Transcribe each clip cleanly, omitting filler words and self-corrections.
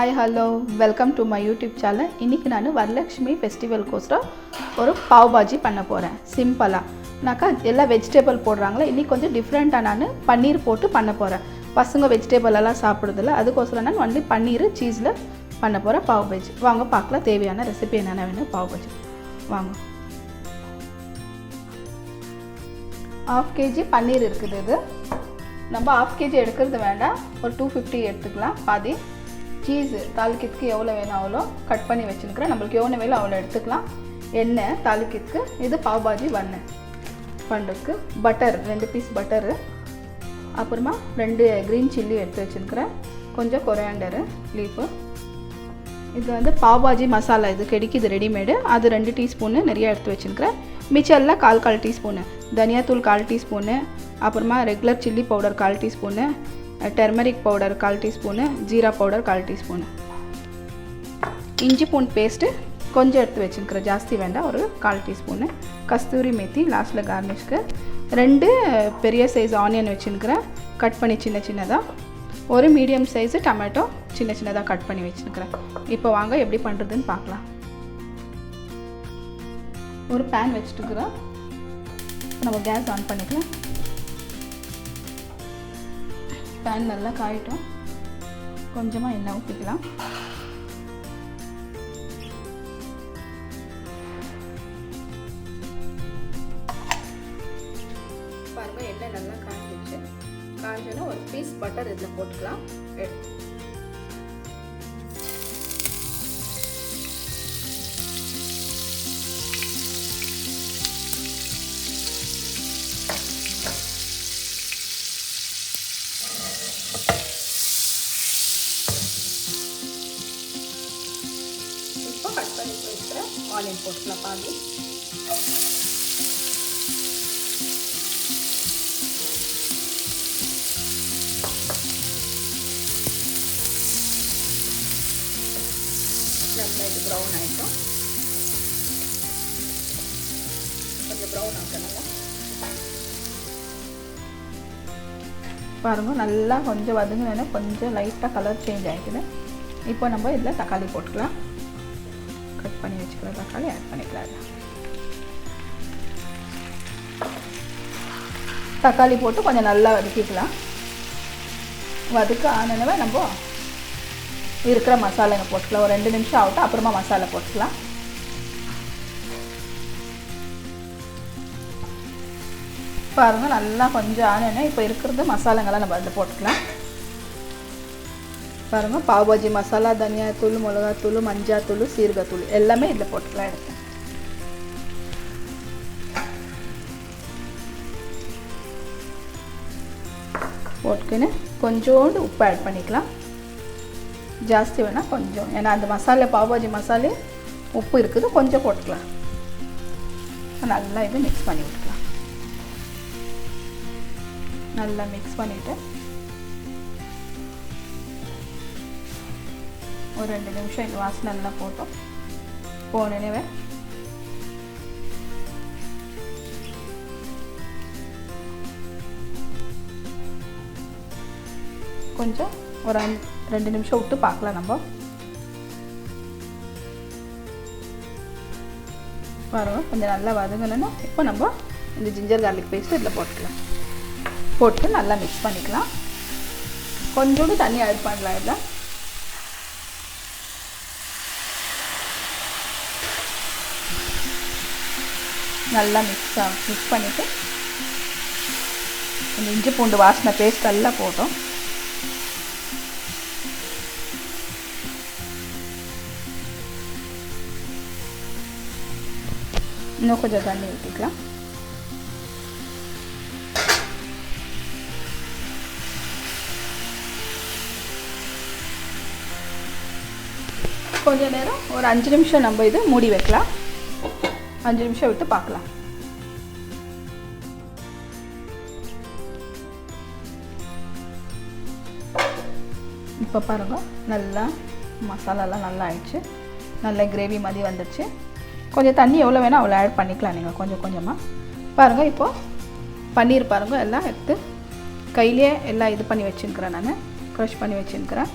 Hi, hello, welcome to my YouTube channel. இன்னைக்கு நான் Varalakshmi festival கோசரம் ஒரு பாவ் பாஜி பண்ண போறேன். சிம்பிளா. நாக்க எல்லா வெஜிடபிள் போடுறாங்களே, இன்னைக்கு கொஞ்சம் டிஃபரண்டா நான் பன்னீர் போட்டு பண்ண போறேன். பசங்க வெஜிடபிள் எல்லாம் சாப்பிடுறதில்ல, அதுக்கோசரம் நான் only பன்னீர் சீஸ்ல பண்ண போறேன் பாவ் பாஜி. வாங்க பார்க்கலாம் தேவையான ரெசிபி என்னென்ன வேணும் பாவ் பாஜி. வாங்க. 1/2 kg பன்னீர் இருக்குது இது. நம்ம 1/2 kg எடுக்கிறது வேண்டாம், ஒரு 250 எடுத்துக்கலாம் பாதி. சீஸ் தாளிக்கிறதுக்கு எவ்வளோ வேணும் அவ்வளோ கட் பண்ணி வச்சுருக்கிறேன். நம்மளுக்கு எவ்வளோ வேணும் அவ்வளோ எடுத்துக்கலாம். எண்ணெய் தாளிக்கிறதுக்கு இது பாவ் பாஜி பண்ணுறதுக்கு பட்டர் 2 பீஸ் பட்டரு, அப்புறமா 2 க்ரீன் சில்லி எடுத்து வச்சுருக்கிறேன், கொஞ்சம் கொரியாண்டரு லீஃபு. இது வந்து பாவ் பாஜி மசாலா இது கிடைக்குது ரெடிமேடு, அது 2 டீஸ்பூனு நிறைய எடுத்து வச்சுருக்கிறேன். மிச்சம் எல்லாம் 1/4 டீஸ்பூனு தனியாத்தூள் 1/4 டீஸ்பூனு, அப்புறமா regular chilli powder 1/4 teaspoon, turmeric powder 1/4 teaspoon, jeera powder 1/4 teaspoon, இஞ்சி பூண்டு பேஸ்ட்டு கொஞ்சம் எடுத்து வச்சுருக்கிறேன், ஜாஸ்தி வேண்டாம், ஒரு 1/4 டீஸ்பூனு, கஸ்தூரி மேத்தி லாஸ்ட்டில் கார்னிஷ்க்கு, 2 பெரிய சைஸ் ஆனியன் வச்சுருக்கிறேன் கட் பண்ணி சின்ன சின்னதாக, ஒரு மீடியம் சைஸு டொமேட்டோ சின்ன சின்னதாக கட் பண்ணி வச்சுருக்கிறேன். இப்போ வாங்க எப்படி பண்ணுறதுன்னு பார்க்கலாம். ஒரு பேன் வச்சுட்டுக்கிறோம், நம்ம கேஸ் ஆன் பண்ணிக்கலாம். பேன் நல்லா காயட்டும், கொஞ்சமாக எண்ணெய் ஊற்றிக்கலாம். பாருங்கள் எண்ணெய் நல்லா காய்ச்சிச்சு. காய்ச்சோன்னா ஒரு பீஸ் பட்டர் இதில் போட்டுக்கலாம். கட் பண்ணி வச்சுக்கிறேன் ஆனியன் போட்டுக்கலாம் பாதி. நல்லா இது ப்ரௌன் ஆகிட்டோம், கொஞ்சம் ப்ரௌன் ஆகணும். பாருங்கள் நல்லா கொஞ்சம் வதங்கினோன்னா கொஞ்சம் லைட்டாக கலர் சேஞ்ச் ஆகிடுது. இப்போ நம்ம இதில் தக்காளி போட்டுக்கலாம். கட் பண்ணி வச்சுக்கலாம் தக்காளி ஆட் பண்ணிக்கலாம். தக்காளி போட்டு கொஞ்சம் நல்லா வதக்கிக்கலாம். வதக்க ஆனவே நம்ம இருக்கிற மசாலாங்க போட்டுக்கலாம். ஒரு 2 நிமிஷம் ஆகட்டும், அப்புறமா மசாலா போட்டுக்கலாம். பாருங்கள் நல்லா கொஞ்சம் ஆனோன்னா இப்போ இருக்கிறது மசாலாங்கெல்லாம் நம்ம அதில் போட்டுக்கலாம். பாருங்கள் பாவ் பாஜி மசாலா, தனியாத்தூள், மிளகாத்தூள், மஞ்சாத்தூள், சீரகத்தூள் எல்லாமே இதில் போட்டுக்கலாம். எடுத்தேன் போட்டுக்கின்னு கொஞ்சோண்டு உப்பு ஆட் பண்ணிக்கலாம். ஜாஸ்தி வேணால் கொஞ்சம், ஏன்னா அந்த மசாலா பாவ் பாஜி மசாலே உப்பு இருக்குது, கொஞ்சம் போட்டுக்கலாம். நல்லா இது மிக்ஸ் பண்ணி விட்டுக்கலாம். நல்லா மிக்ஸ் பண்ணிவிட்டு ஒரு 2 நிமிஷம் இது வாசனை நல்லா போட்டோம். போனவே கொஞ்சம் ஒரு 2 நிமிஷம் விட்டு பார்க்கலாம். நம்ம பாருங்கள் கொஞ்சம் நல்லா வதங்கணும்னா இப்போ நம்ம இந்த ஜிஞ்சர் கார்லிக் பேஸ்ட்டு இதில் போட்டுக்கலாம். போட்டு நல்லா மிக்ஸ் பண்ணிக்கலாம். கொஞ்சோண்டு தண்ணி ஆட் பண்ணலாம். இதில் நல்லா மிக்ஸ் பண்ணிவிட்டு இந்த இஞ்சி பூண்டு வாசனை பேஸ்ட் எல்லாம் போட்டோம். இன்னும் கொஞ்சம் தண்ணி ஊற்றிக்கலாம். கொஞ்சம் நேரம் ஒரு 5 நிமிஷம் நம்ம இது மூடி வைக்கலாம். 5 நிமிஷம் விட்டு பார்க்கலாம். இப்போ பாருங்கள் நல்லா மசாலாலாம் நல்லா ஆயிடுச்சு, நல்ல கிரேவி மாதிரி வந்துடுச்சு. கொஞ்சம் தண்ணி எவ்வளோ வேணால் அவ்வளோ ஆட் பண்ணிக்கலாம் நீங்கள் கொஞ்சம் கொஞ்சமாக. பாருங்கள் இப்போது பன்னீர் பாருங்கள் எல்லாம் எடுத்து கையிலே எல்லாம் இது பண்ணி வச்சுருக்கிறேன், நான் க்ரஷ் பண்ணி வச்சுருக்கிறேன்.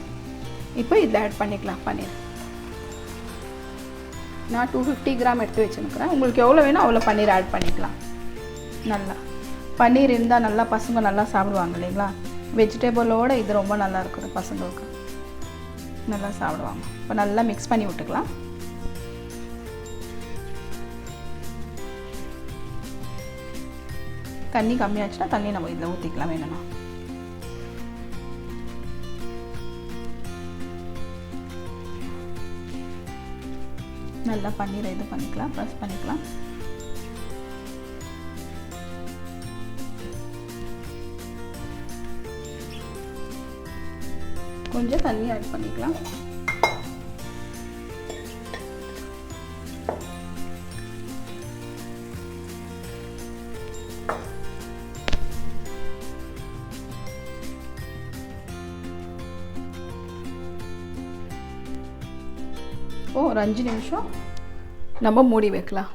இப்போ இதில் ஆட் பண்ணிக்கலாம் பன்னீர். நான் 250 கிராம் எடுத்து வச்சுருக்கிறேன். உங்களுக்கு எவ்வளோ வேணும் அவ்வளோ பன்னீர் ஆட் பண்ணிக்கலாம். நல்லா பன்னீர் இருந்தால் நல்லா பசங்க நல்லா சாப்பிடுவாங்க இல்லைங்களா. வெஜிடபிளோடு இது ரொம்ப நல்லா இருக்குது, பசங்களுக்கு நல்லா சாப்பிடுவாங்க. இப்போ நல்லா மிக்ஸ் பண்ணி விட்டுக்கலாம். தண்ணி கம்மியாச்சுன்னா தண்ணி நம்ம இதில் ஊற்றிக்கலாம் வேணும்னா. நல்லா பன்னீரை இது பண்ணிக்கலாம், ப்ரெஸ் பண்ணிக்கலாம். கொஞ்சம் தண்ணி ஆட் பண்ணிக்கலாம். ஒரு 5 நிமிஷம் நம்ம மூடி வைக்கலாம்.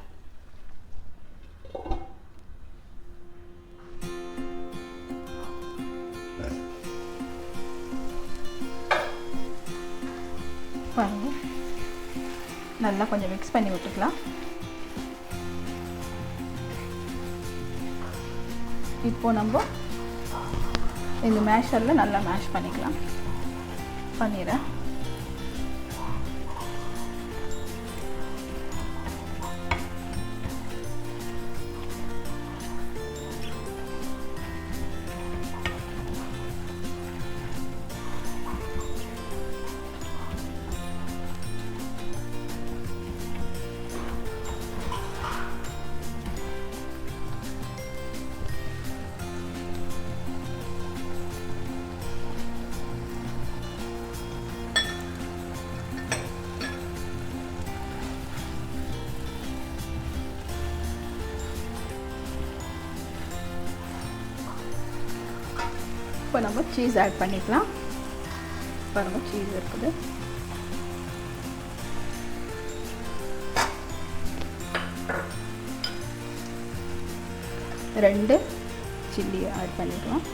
பாருங்க, நல்லா கொஞ்சம் மிக்ஸ் பண்ணி விட்டுக்கலாம். இப்போ நம்ம இந்த மேஷரில் நல்லா மேஷ் பண்ணிக்கலாம் பன்னீரை. இப்போ நம்ம சீஸ் ஆட் பண்ணிக்கலாம். பாருங்க, சீஸ் இருக்குது. ரெண்டு சில்லி ஆட் பண்ணிக்கலாம்.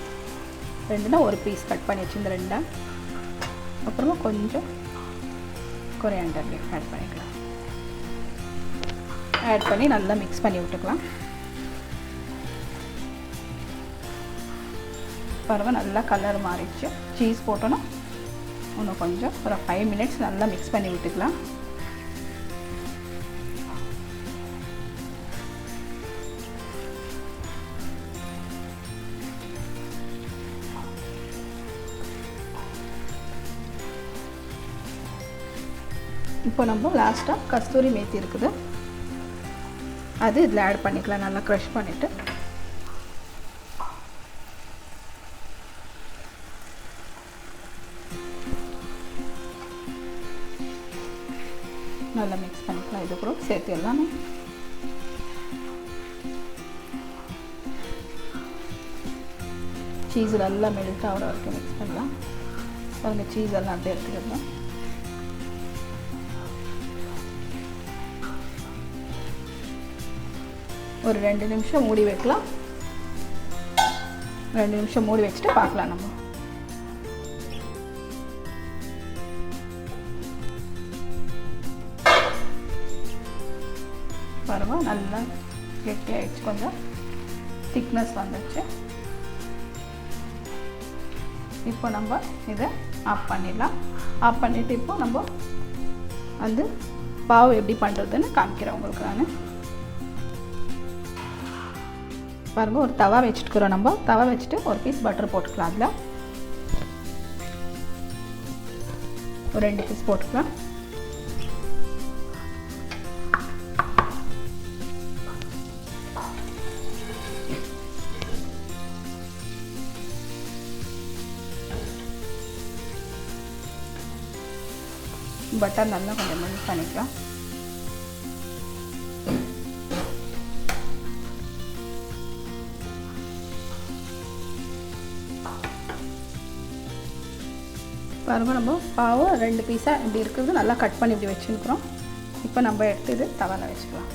ரெண்டுனா ஒரு பீஸ் கட் பண்ணி வச்சு இந்த ரெண்டா. அப்புறமா கொஞ்சம் கொரியாண்டர் லீஃப் ஆட் பண்ணிக்கலாம். ஆட் பண்ணி நல்லா மிக்ஸ் பண்ணி விட்டுக்கலாம். பாருங்க, நல்லா கலர் மாறிடுச்சு. சீஸ் போட்டோன்னா இன்னும் கொஞ்சம் ஒரு 5 மினிட்ஸ் நல்லா மிக்ஸ் பண்ணி விட்டுக்கலாம். இப்போ நம்ம லாஸ்ட்டாக கஸ்தூரி மேத்தி இருக்குது, அது இதில் ஆட் பண்ணிக்கலாம். நல்லா க்ரஷ் பண்ணிவிட்டு நல்லா மிக்ஸ் பண்ணிக்கலாம். இது கூட சேர்த்து எல்லாமே சீஸ் நல்லா மெல்ட் ஆகிற வரைக்கும் மிக்ஸ் பண்ணலாம். பாருங்க, சீஸ் எல்லாம் அப்படியே எடுத்துக்கலாம். ஒரு 2 நிமிஷம் மூடி வைக்கலாம். 2 நிமிஷம் மூடி வச்சுட்டு பார்க்கலாம். நம்ம பாருங்க, நல்லா கெட்டி ஆயிடுச்சு. கொஞ்சம் திக்னஸ் வந்துடுச்சு. இப்போ நம்ம இதை ஆஃப் பண்ணிடலாம். ஆஃப் பண்ணிவிட்டு இப்போ நம்ம வந்து பாவு எப்படி பண்ணுறதுன்னு காமிக்கிறேன் உங்களுக்கு நான். பாருங்கள், ஒரு தவா வச்சுட்டுக்கிறோம். நம்ம தவா வச்சுட்டு ஒரு பீஸ் பட்டர் போட்டுக்கலாம். அதில் ஒரு 2 பீஸ் போட்டுக்கலாம். பட்டர் நல்லா கொஞ்சம் மெல்ட் பண்ணிக்கலாம். பாருங்க, நம்ம பாவை 2 பீஸாக இப்படி இருக்கிறது நல்லா கட் பண்ணி இப்படி வச்சுருக்குறோம். இப்போ நம்ம எடுத்து இது தவால வச்சுக்கலாம்.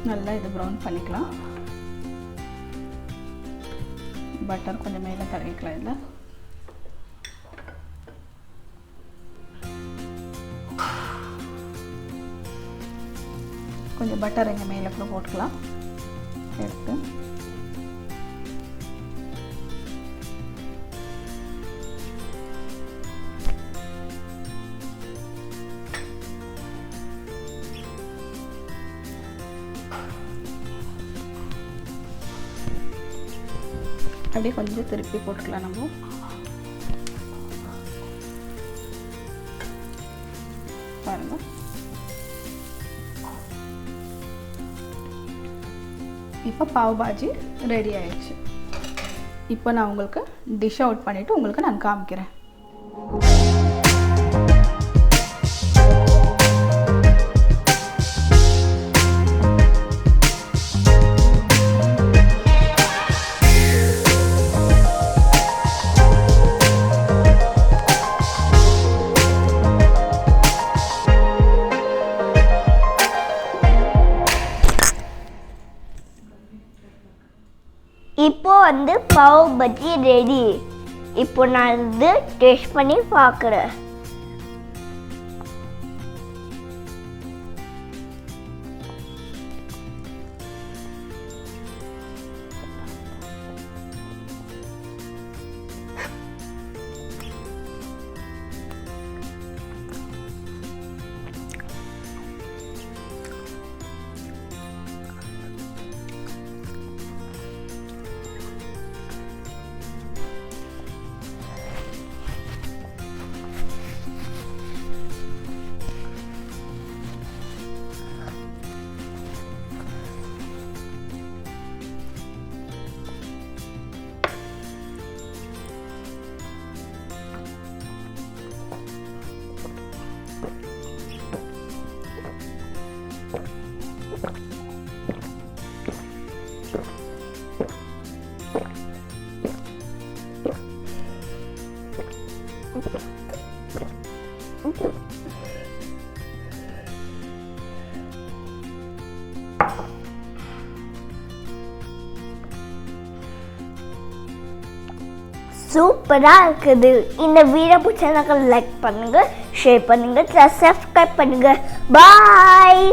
நல்லா இது ப்ரௌன் பண்ணிக்கலாம். பட்டர் கொஞ்சம் மேலே தடவிக்கலாம். இதில் கொஞ்சம் பட்டர் இங்கே மேலே கூட போட்டுக்கலாம். எடுத்து அப்படியே கொஞ்சம் திருப்பி போட்டுக்கலாம். நம்ம பாருங்க, இப்போ பாவ் பாஜி ரெடி ஆயிடுச்சு. இப்போ நான் உங்களுக்கு டிஷ் அவுட் பண்ணிவிட்டு உங்களுக்கு நான் காமிக்கிறேன். இப்போ வந்து பாவ் பஜ்ஜி ரெடி. இப்போ நான் இது டேஸ்ட் பண்ணி பார்க்குறேன். சூப்பரா இருக்குது. இந்த வீடியோ பிடிச்சா லைக் பண்ணுங்க, ஷேர் பண்ணுங்க, சப்ஸ்கிரைப் பண்ணுங்க. பாய்.